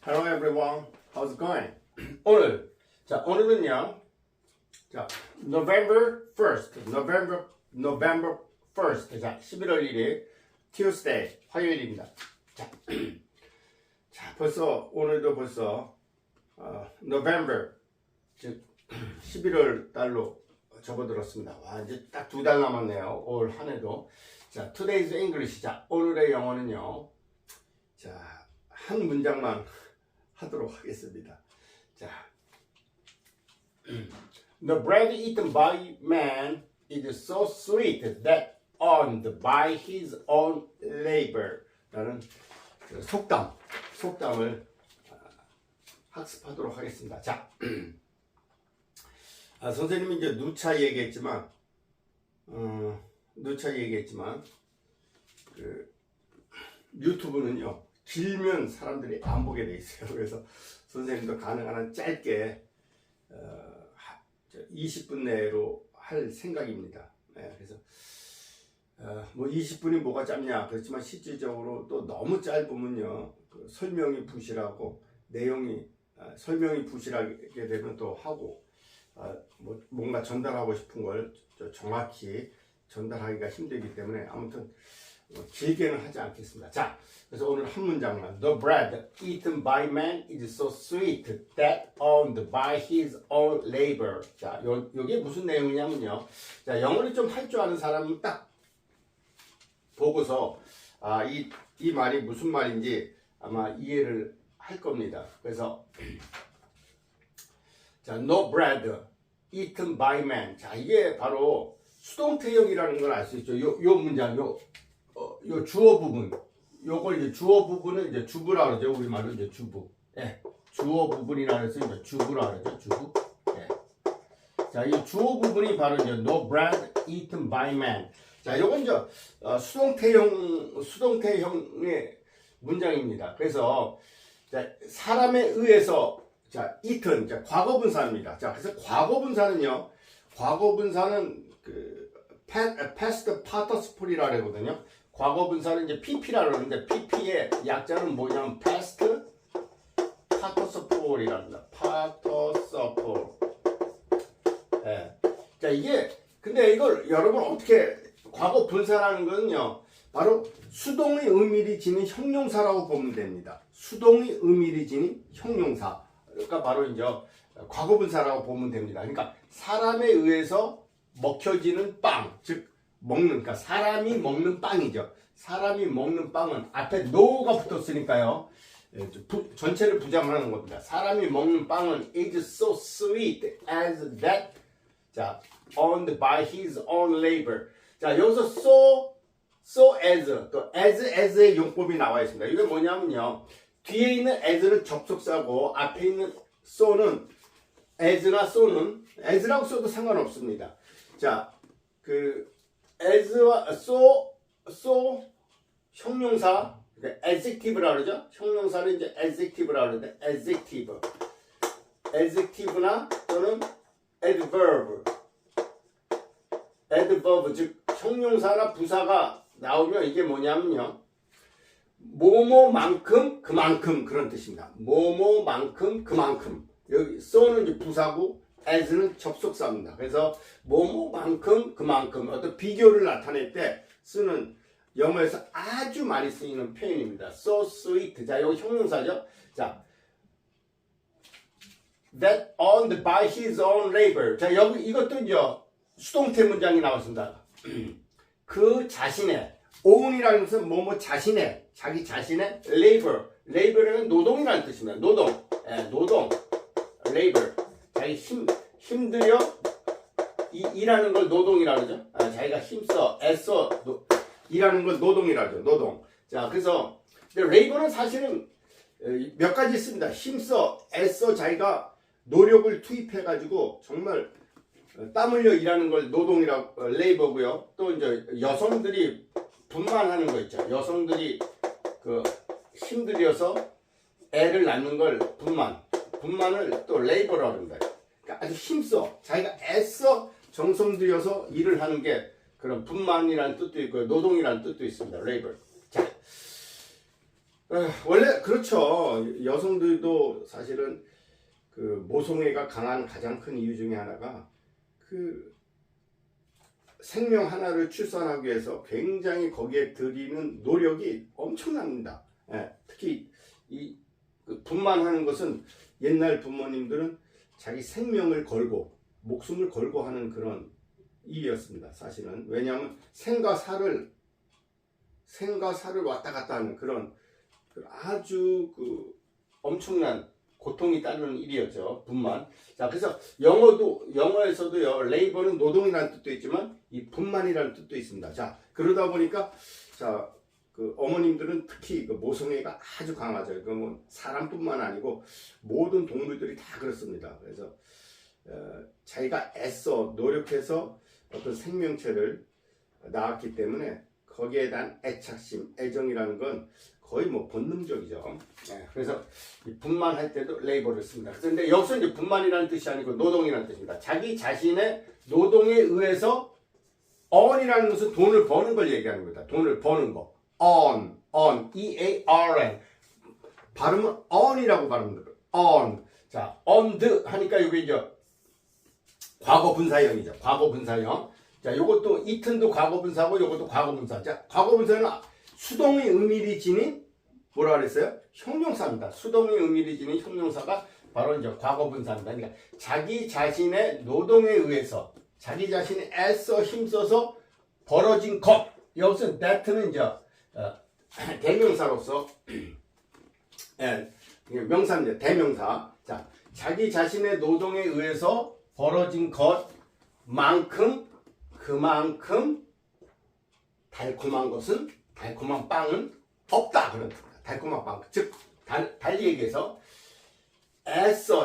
Hello everyone, how's it going? 오늘은요, November 1st, 자, 11월 1일, Tuesday, 화요일입니다. 오늘도 벌써, November, 즉, 11월 달로 접어들었습니다. 와, 이제 딱 2달 남았네요. 올 한 해도. 자, Today's English. 자, 오늘의 영어는요, 자, 한 문장만 하도록 하겠습니다. 자, The bread eaten by man is so sweet that earned by his own labor. 라는 속담을 학습하도록 하겠습니다. 자, 선생님이 이제 누차 얘기했지만, 유튜브는요, 길면 사람들이 안 보게 돼 있어요. 그래서 선생님도 가능한 한 짧게 20분 내로 할 생각입니다. 네, 그래서 뭐 20분이 뭐가 짧냐 그렇지만 실질적으로 또 너무 짧으면요 그 설명이 부실하고 내용이 설명이 부실하게 되면 또 하고 뭐 뭔가 전달하고 싶은 걸 정확히 전달하기가 힘들기 때문에 아무튼 길게는 하지 않겠습니다. 자, 그래서 오늘 한 문장만. The bread eaten by man is so sweet that earned by his own labor. 자, 요게 무슨 내용이냐면요. 자, 영어를 좀 할 줄 아는 사람은 딱 보고서 이 말이 무슨 말인지 아마 이해를 할 겁니다. 그래서 자, no bread eaten by man. 자, 이게 바로 수동태형이라는 걸 알 수 있죠. 요 문장, 요 주어 부분. 요걸 이제 주어 부분은 이제 주부라 그러죠. 우리말로 이제 주부. 예. 주어 부분이라 해서 이제 주부라 그러죠. 주부. 예. 자, 이 주어 부분이 바로 이제 no bread eaten by man. 자, 요건 이제 수동태형의 문장입니다. 그래서 자, 사람에 의해서 자, eaten, 자, 과거분사입니다. 자, 그래서 과거분사는 그 past participle이라고 하거든요. 과거분사는 이제 pp라고 그러는데 pp의 약자는 뭐냐면 past participle이랍니다. participle. 예. 자, 근데 이걸 여러분 어떻게 과거분사라는 거는요. 바로 수동의 의미를 지닌 형용사라고 보면 됩니다. 수동의 의미를 지닌 형용사. 그러니까 바로 이제 과거분사라고 보면 됩니다. 그러니까 사람에 의해서 먹혀지는 빵, 즉 그러니까 사람이 먹는 빵이죠. 사람이 먹는 빵은 앞에 no가 붙었으니까요. 전체를 부정하는 겁니다. 사람이 먹는 빵은 is so sweet as that. 자, earned by his own labor. 자, 여기서 so as, 또 as의 용법이 나와 있습니다. 이게 뭐냐면요. 뒤에 있는 as는 접속사고 앞에 있는 so는 as나 as라고 써도 상관없습니다. 자, as와 so 형용사, adjective라고 그러죠? 형용사는 이제 adjective라고 그러는데 adjective나 또는 adverb, 즉 형용사나 부사가 나오면 이게 뭐냐면요. 뭐뭐만큼 그만큼 그런 뜻입니다. 뭐뭐만큼 그만큼. 여기 so는 이제 부사고 as는 접속사입니다. 그래서 뭐뭐만큼 그만큼 어떤 비교를 나타낼 때 쓰는 영어에서 아주 많이 쓰이는 표현입니다. So sweet. 자, 이거 형용사죠. 자, that earned by his own labor. 자, 이것도 이제 수동태 문장이 나왔습니다. 그 자신의 own이라는 것은 자신의 자기 자신의 labor는 노동이라는 뜻입니다. 노동, labor. 자기 힘들여 일하는 걸 노동이라고 그러죠. 자기가 힘써, 애써 일하는 걸 노동이라고 하죠. 노동. 자, 그래서 레이버는 사실은 몇 가지 있습니다. 힘써, 애써 자기가 노력을 투입해가지고 정말 땀 흘려 일하는 걸 노동이라고 레이버고요. 또 이제 여성들이 분만하는 거 있죠. 여성들이 힘들여서 애를 낳는 걸 분만을 또 레이버라고 합니다. 그러니까 아주 힘써 자기가 애써 정성 들여서 일을 하는 게 그런 분만이라는 뜻도 있고 노동이라는 뜻도 있습니다. labor. 자, 원래 그렇죠. 여성들도 사실은 그 모성애가 강한 가장 큰 이유 중에 하나가 그 생명 하나를 출산하기 위해서 굉장히 거기에 들이는 노력이 엄청납니다. 예, 특히 그 분만하는 것은 옛날 부모님들은 자기 생명을 걸고 목숨을 걸고 하는 그런 일이었습니다. 사실은 왜냐하면 생과 사를 왔다 갔다 하는 그런 아주 그 엄청난 고통이 따르는 일이었죠. 분만. 자, 그래서 영어에서도 레이버는 노동이라는 뜻도 있지만 이 분만이라는 뜻도 있습니다. 자, 그러다 보니까 자, 그 어머님들은 특히 그 모성애가 아주 강하죠. 그 뭐 사람뿐만 아니고 모든 동물들이 다 그렇습니다. 그래서 자기가 애써 노력해서 어떤 생명체를 낳았기 때문에 거기에 대한 애착심, 애정이라는 건 거의 뭐 본능적이죠. 네, 그래서 분만할 때도 레이버를 씁니다. 그런데 여기서 이제 분만이라는 뜻이 아니고 노동이라는 뜻입니다. 자기 자신의 노동에 의해서 earn이라는 것은 돈을 버는 걸 얘기하는 겁니다. 돈을 버는 거. earn, E-A-R-N. 발음은 earn이라고 발음합니다. earn. 자, earned 하니까 이게 이제 과거 분사형이죠. 과거 분사형. 자, 요것도 eaten도 과거 분사고 요것도 과거 분사. 자, 과거 분사는 수동의 의미를 지닌 뭐라 그랬어요? 형용사입니다. 수동의 의미를 지닌 형용사가 바로 이제 과거 분사입니다. 그러니까 자기 자신의 노동에 의해서 자기 자신이 애써 힘써서 벌어진 것. 여기서 that는 이제 대명사로서 명사입니다. 대명사. 자, 자기 자신의 노동에 의해서 벌어진 것만큼 그만큼 달콤한 것은 달콤한 빵은 없다. 그런 달콤한 빵. 즉 달리 얘기해서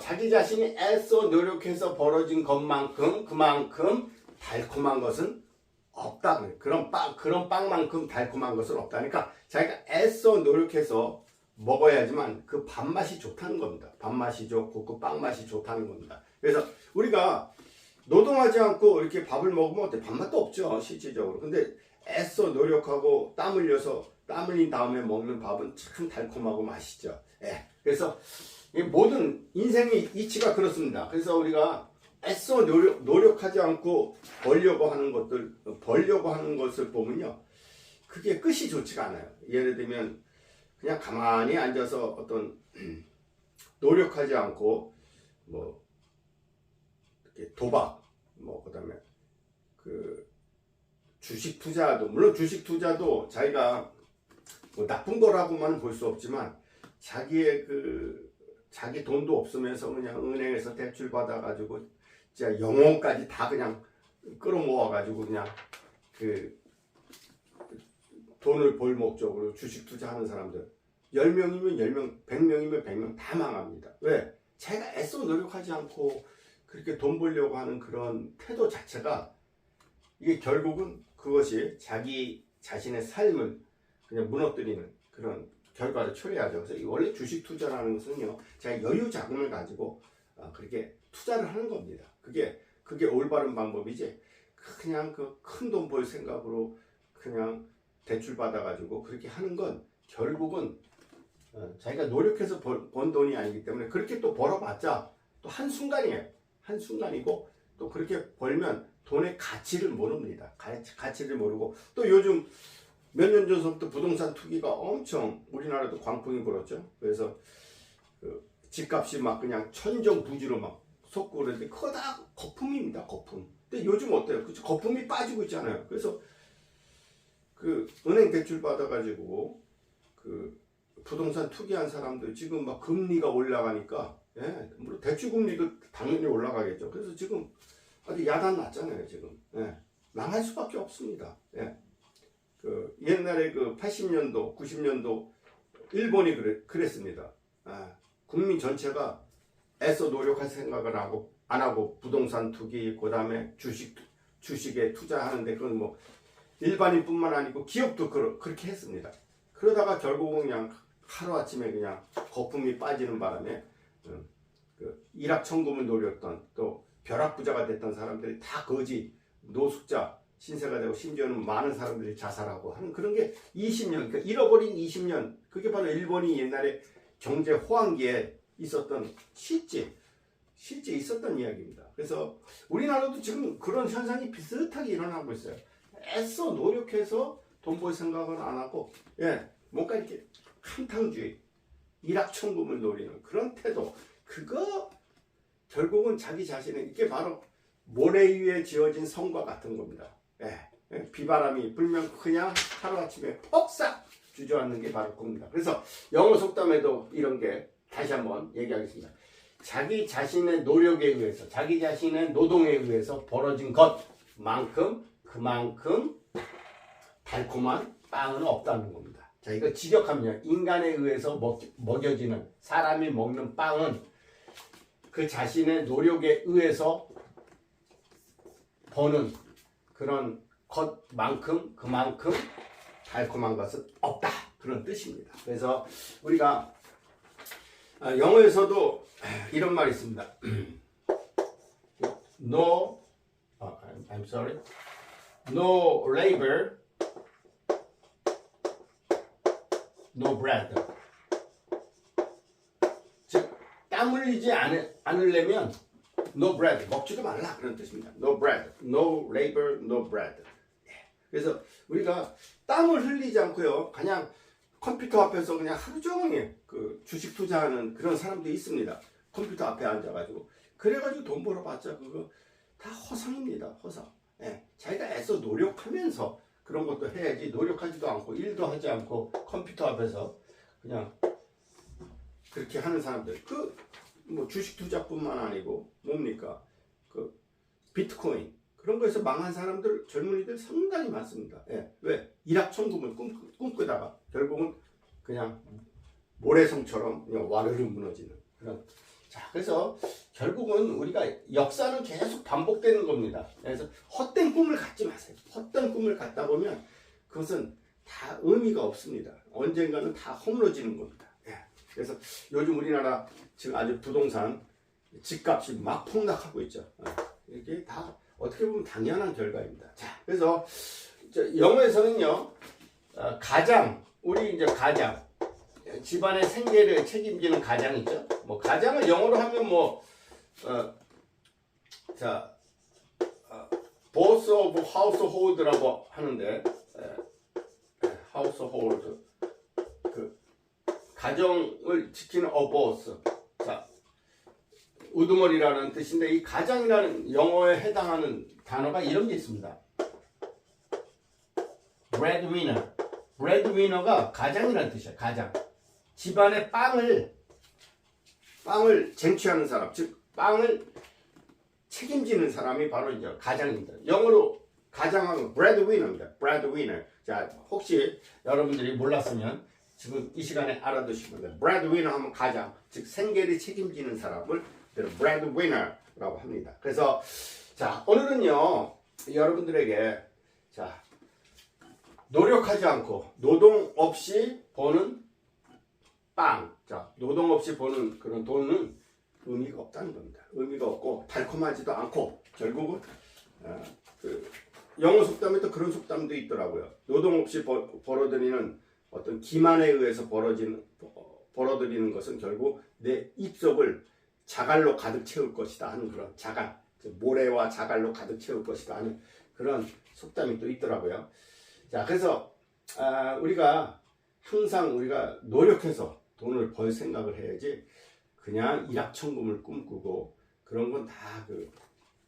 자기 자신이 애써 노력해서 벌어진 것만큼 그만큼 달콤한 것은 없다. 그런 빵만큼 달콤한 것은 없다니까 자기가 애써 노력해서 먹어야지만 그 밥맛이 좋다는 겁니다. 밥맛이 좋고 그 빵맛이 좋다는 겁니다. 그래서 우리가 노동하지 않고 이렇게 밥을 먹으면 어때? 밥맛도 없죠, 실질적으로. 근데 애써 노력하고 땀 흘린 다음에 먹는 밥은 참 달콤하고 맛있죠. 그래서 모든 인생의 이치가 그렇습니다. 그래서 우리가 애써 노력하지 않고 벌려고 하는 것을 보면요, 그게 끝이 좋지가 않아요. 예를 들면 그냥 가만히 앉아서 어떤 노력하지 않고 뭐 도박, 뭐 그다음에 그 주식 투자도, 물론 주식 투자도 자기가 뭐 나쁜 거라고만 볼 수 없지만 자기 돈도 없으면서 그냥 은행에서 대출 받아가지고 진짜 영혼까지 다 그냥 끌어모아가지고 그냥 그 돈을 벌 목적으로 주식 투자하는 사람들 10명이면 10명, 100명이면 100명 다 망합니다. 왜? 자기가 애써 노력하지 않고 그렇게 돈 벌려고 하는 그런 태도 자체가 이게 결국은 그것이 자기 자신의 삶을 그냥 무너뜨리는 그런 결과를 초래하죠. 그래서 원래 주식 투자라는 것은요, 자기 여유 자금을 가지고 그렇게 투자를 하는 겁니다. 그게 올바른 방법이지. 그냥 그 큰 돈 벌 생각으로 그냥 대출 받아가지고 그렇게 하는 건 결국은 자기가 노력해서 번 돈이 아니기 때문에 그렇게 또 벌어봤자 또 한순간이에요. 한순간이고 또 그렇게 벌면 돈의 가치를 모릅니다. 가치를 모르고 또 요즘 몇 년 전부터 부동산 투기가 엄청 우리나라도 광풍이 불었죠. 그래서 그 집값이 막 그냥 천정부지로 막 솟고 그러는데 그거 다 거품입니다. 거품. 근데 요즘 어때요? 그 거품이 빠지고 있잖아요. 그래서 그 은행 대출 받아가지고 그 부동산 투기한 사람들 지금 막 금리가 올라가니까 물론 대출 금리도 당연히 올라가겠죠. 그래서 지금 아주 야단 났잖아요. 지금 망할 수밖에 없습니다. 그 옛날에 그 80년도, 90년도 일본이 그랬습니다. 국민 전체가 애써 노력할 생각을 안 하고 부동산 투기, 그 다음에 주식에 투자하는데 그건 뭐 일반인뿐만 아니고 기업도 그렇게 했습니다. 그러다가 결국은 그냥 하루아침에 그냥 거품이 빠지는 바람에 그 일확천금을 노렸던 또 벼락부자가 됐던 사람들이 다 거지, 노숙자, 신세가 되고 심지어는 많은 사람들이 자살하고 하는 그런 게 20년, 그러니까 잃어버린 20년, 그게 바로 일본이 옛날에 경제 호황기에 있었던 실제 있었던 이야기입니다. 그래서 우리나라도 지금 그런 현상이 비슷하게 일어나고 있어요. 애써 노력해서 돈 벌 생각은 안 하고, 뭔가 이렇게 한탕주의, 일확천금을 노리는 그런 태도, 그거 결국은 자기 자신의 이게 바로 모래 위에 지어진 성과 같은 겁니다. 비바람이 불면 그냥 하루아침에 폭삭 주저앉는 게 바로 그겁니다. 그래서 영어 속담에도 이런 게 다시 한번 얘기하겠습니다. 자기 자신의 노력에 의해서, 자기 자신의 노동에 의해서 벌어진 것만큼 그만큼 달콤한 빵은 없다는 겁니다. 자, 이거 직역하면요, 인간에 의해서 먹여지는, 사람이 먹는 빵은 그 자신의 노력에 의해서 버는 그런 것만큼 그만큼 달콤한 것은 없다, 그런 뜻입니다. 그래서 우리가 영어에서도 이런 말이 있습니다. I'm sorry. No labor, no bread. 즉, 땀 흘리지 않으려면 no bread, 먹지도 말라, 그런 뜻입니다. No bread, no labor, no bread. 그래서 우리가 땀을 흘리지 않고요, 그냥 컴퓨터 앞에서 그냥 하루 종일 그 주식 투자하는 그런 사람도 있습니다. 컴퓨터 앞에 앉아가지고 그래가지고 돈 벌어봤자 그거 다 허상입니다. 허상. 자기가 애써 노력하면서 그런 것도 해야지, 노력하지도 않고 일도 하지 않고 컴퓨터 앞에서 그냥 그렇게 하는 사람들, 그 뭐 주식 투자뿐만 아니고 뭡니까, 그 비트코인 그런 거에서 망한 사람들, 젊은이들 상당히 많습니다. 왜? 일확천금을 꿈꾸다가 결국은 그냥 모래성처럼 그냥 와르르 무너지는 그런. 자, 그래서 결국은 우리가 역사는 계속 반복되는 겁니다. 그래서 헛된 꿈을 갖지 마세요. 헛된 꿈을 갖다 보면 그것은 다 의미가 없습니다. 언젠가는 다 허물어지는 겁니다. 그래서 요즘 우리나라 지금 아주 부동산 집값이 막 폭락하고 있죠. 이게 다 어떻게 보면 당연한 결과입니다. 자, 그래서 영어에서는요, 가장, 우리 이제 가장, 집안의 생계를 책임지는 가장 있죠. 뭐 가장을 영어로 하면 boss of household라고 하는데, household, 그 가정을 지키는 boss. 자, 우두머리라는 뜻인데, 이 가장이라는 영어에 해당하는 단어가 이런 게 있습니다. breadwinner. breadwinner가 가장이라는 뜻이야. 가장. 집안의 빵을 쟁취하는 사람, 즉 빵을 책임지는 사람이 바로 이제 가장입니다. 영어로 가장하면 breadwinner입니다. breadwinner. 자, 혹시 여러분들이 몰랐으면 지금 이 시간에 알아두시면 돼요. breadwinner 하면 가장, 즉 생계를 책임지는 사람을 breadwinner라고 합니다. 그래서 자, 오늘은요, 여러분들에게 자, 노력하지 않고 노동 없이 버는 빵, 자, 노동 없이 버는 그런 돈은 의미가 없다는 겁니다. 의미가 없고 달콤하지도 않고 결국은 그 영어 속담에 또 그런 속담도 있더라고요. 노동 없이 벌어들이는 어떤 기만에 의해서 벌어들이는 것은 결국 내 입속을 자갈로 가득 채울 것이다 하는 그런 자갈, 모래와 자갈로 가득 채울 것이다 하는 그런 속담이 또 있더라고요. 자, 그래서 우리가 항상 우리가 노력해서 돈을 벌 생각을 해야지, 그냥 일확천금을 꿈꾸고 그런 건 다 그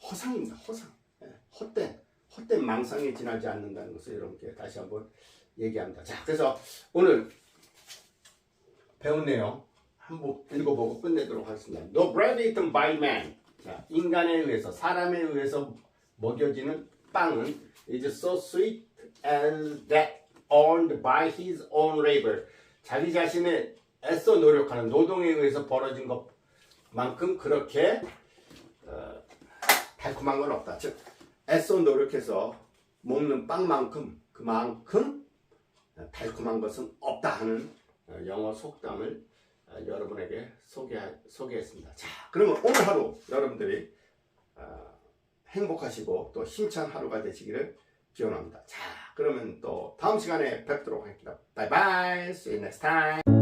허상입니다. 허상. 헛된 망상에 지나지 않는다는 것을 여러분께 다시 한번 얘기합니다. 자, 그래서 오늘 배운 내용 한번 읽어보고 끝내도록 하겠습니다. No bread eaten by man. 자, 인간에 의해서, 사람에 의해서 먹여지는 빵은 is so sweet as that earned by his own labor. 자기 자신의 애써 노력하는 노동에 의해서 벌어진 것만큼 그렇게 달콤한 건 없다. 즉, 애써 노력해서 먹는 빵만큼 그만큼 달콤한 것은 없다 하는 영어 속담을 여러분에게 소개했습니다. 자, 그러면 오늘 하루 여러분들이 행복하시고 또 힘찬 하루가 되시기를 기원합니다. 자, 그러면 또 다음 시간에 뵙도록 하겠습니다. 바이바이. See you next time.